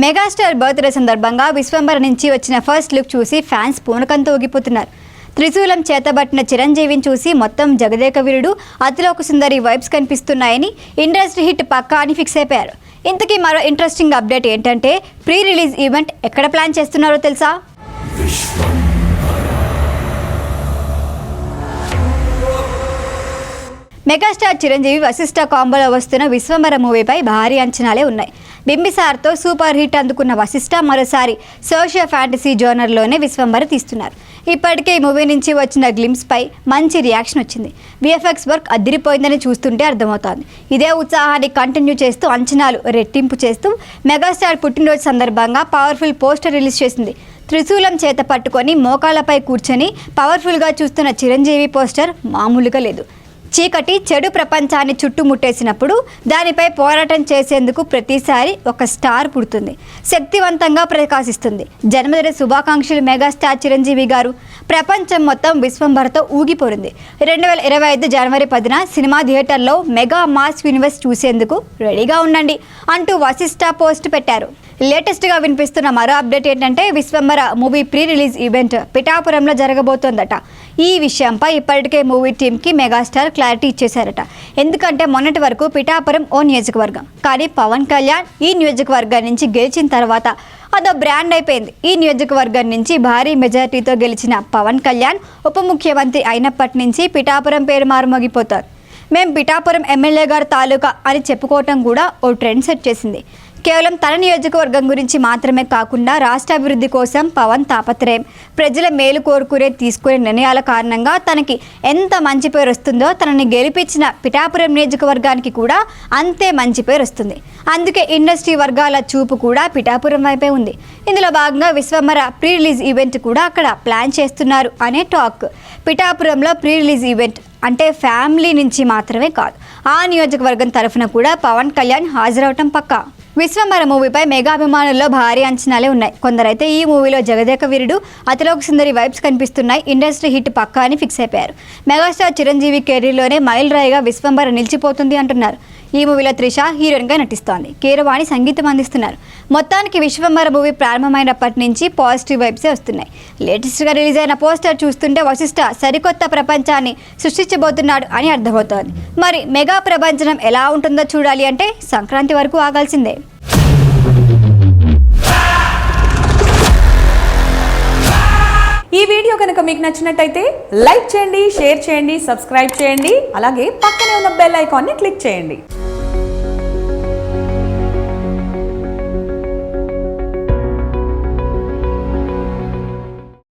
Megastar birthday సందర్భంగా విశ్వంబర నుంచి వచ్చిన ఫస్ట్ లుక్ చూసి ఫ్యాన్స్ పూనకంతో ఊగిపోతున్నారు. త్రిశూలం చేతబట్టిన చిరంజీవిని చూసి మొత్తం Jagadeka Veerudu Athiloka Sundari vibes కనిపిస్తున్నాయని industry hit పక్కా అని ఫిక్స్ అయిపోయారు. ఇంతకీ మరో ఇంట్రెస్టింగ్ అప్డేట్ ఏంటంటే ప్రీ రిలీజ్ ఈవెంట్ ఎక్కడ ప్లాన్ చేస్తున్నారో తెలుసా? మెగాస్టార్ చిరంజీవి వశిష్ఠ కాంబోలో వస్తున్న విశ్వంబర మూవీపై భారీ అంచనాలే ఉన్నాయి. బింబిసార్తో సూపర్ హిట్ అందుకున్న వశిష్ఠ మరోసారి సోషియో ఫ్యాంటసీ జోనర్లోనే విశ్వంబర తీస్తున్నారు. ఇప్పటికే ఈ మూవీ నుంచి వచ్చిన గ్లిమ్స్పై మంచి రియాక్షన్ వచ్చింది. విఎఫ్ఎక్స్ వర్క్ అదిరిపోయిందని చూస్తుంటే అర్థమవుతోంది. ఇదే ఉత్సాహాన్ని కంటిన్యూ చేస్తూ అంచనాలు రెట్టింపు చేస్తూ మెగాస్టార్ పుట్టినరోజు సందర్భంగా పవర్ఫుల్ పోస్టర్ రిలీజ్ చేసింది. త్రిశూలం చేత పట్టుకొని మోకాళ్లపై కూర్చొని పవర్ఫుల్గా చూస్తున్న చిరంజీవి పోస్టర్ మామూలుగా లేదు. చీకటి చెడు ప్రపంచాన్ని చుట్టుముట్టేసినప్పుడు దానిపై పోరాటం చేసేందుకు ప్రతిసారి ఒక స్టార్ పుడుతుంది, శక్తివంతంగా ప్రకాశిస్తుంది. జన్మదిన శుభాకాంక్షలు మెగాస్టార్ చిరంజీవి గారు. ప్రపంచం మొత్తం విశ్వంబరతో ఊగిపోయింది. 2025 జనవరి 10న సినిమా థియేటర్లో మెగా మాస్ యూనివర్స్ చూసేందుకు రెడీగా ఉండండి అంటూ వశిష్ఠ పోస్ట్ పెట్టారు. లేటెస్ట్గా వినిపిస్తున్న మరో అప్డేట్ ఏంటంటే Vishwambhara movie pre release event పిఠాపురంలో జరగబోతోందట. ఈ విషయంపై ఇప్పటికే మూవీ టీంకి మెగాస్టార్ క్లారిటీ ఇచ్చేశారట. ఎందుకంటే మొన్నటి వరకు పిఠాపురం ఓ నియోజకవర్గం, కానీ పవన్ కళ్యాణ్ ఈ నియోజకవర్గం నుంచి గెలిచిన తర్వాత అదో బ్రాండ్ అయిపోయింది. ఈ నియోజకవర్గం నుంచి భారీ మెజారిటీతో గెలిచిన పవన్ కళ్యాణ్ ఉప ముఖ్యమంత్రి అయినప్పటి నుంచి పిఠాపురం పేరు మారుమోగిపోతారు. మేం పిఠాపురం ఎమ్మెల్యే గారి తాలూకా అని చెప్పుకోవటం కూడా ఓ ట్రెండ్ సెట్ చేసింది. కేవలం తన నియోజకవర్గం గురించి మాత్రమే కాకుండా రాష్ట్ర అభివృద్ధి కోసం పవన్ తాపత్రయం, ప్రజల మేలు కోరుకునే తీసుకునే నిర్ణయాల కారణంగా తనకి ఎంత మంచి పేరు వస్తుందో తనని గెలిపించిన పిఠాపురం నియోజకవర్గానికి కూడా అంతే మంచి పేరు వస్తుంది. అందుకే ఇండస్ట్రీ వర్గాల చూపు కూడా పిఠాపురం వైపే ఉంది. ఇందులో భాగంగా విశ్వంబర ప్రీ రిలీజ్ ఈవెంట్ కూడా అక్కడ ప్లాన్ చేస్తున్నారు అనే టాక్. పిఠాపురంలో ప్రీ రిలీజ్ ఈవెంట్ అంటే ఫ్యామిలీ నుంచి మాత్రమే కాదు, ఆ నియోజకవర్గం తరఫున కూడా పవన్ కళ్యాణ్ హాజరవటం పక్కా. విశ్వంబర మూవీపై మెగా అభిమానుల్లో భారీ అంచనాలే ఉన్నాయి. కొందరైతే ఈ మూవీలో జగదేక వీరుడు అతిలోక సుందరి వైబ్స్ కనిపిస్తున్నాయి, ఇండస్ట్రీ హిట్ పక్కా అని ఫిక్స్ అయిపోయారు. మెగాస్టార్ చిరంజీవి కెరీర్లోనే మైల్ రాయిగా విశ్వంబర నిలిచిపోతుంది అంటున్నారు. ఈ మూవీలో త్రిష హీరోయిన్గా నటిస్తోంది, కీరవాణి సంగీతం అందిస్తున్నారు. మొత్తానికి విశ్వంబర మూవీ ప్రారంభమైనప్పటి నుంచి పాజిటివ్ వైబ్సే వస్తున్నాయి. లేటెస్ట్గా రిలీజ్ అయిన పోస్టర్ చూస్తుంటే వశిష్ఠ సరికొత్త ప్రపంచాన్ని సృష్టించబోతున్నాడు అని అర్థమవుతోంది. మరి మెగా ప్రపంచం ఎలా ఉంటుందో చూడాలి అంటే సంక్రాంతి వరకు ఆగాల్సిందే. ఈ వీడియో కనుక మీకు నచ్చినట్టయితే లైక్ చేయండి, షేర్ చేయండి, సబ్స్క్రైబ్ చేయండి. అలాగే పక్కనే ఉన్న బెల్ ఐకాన్ని క్లిక్ చేయండి.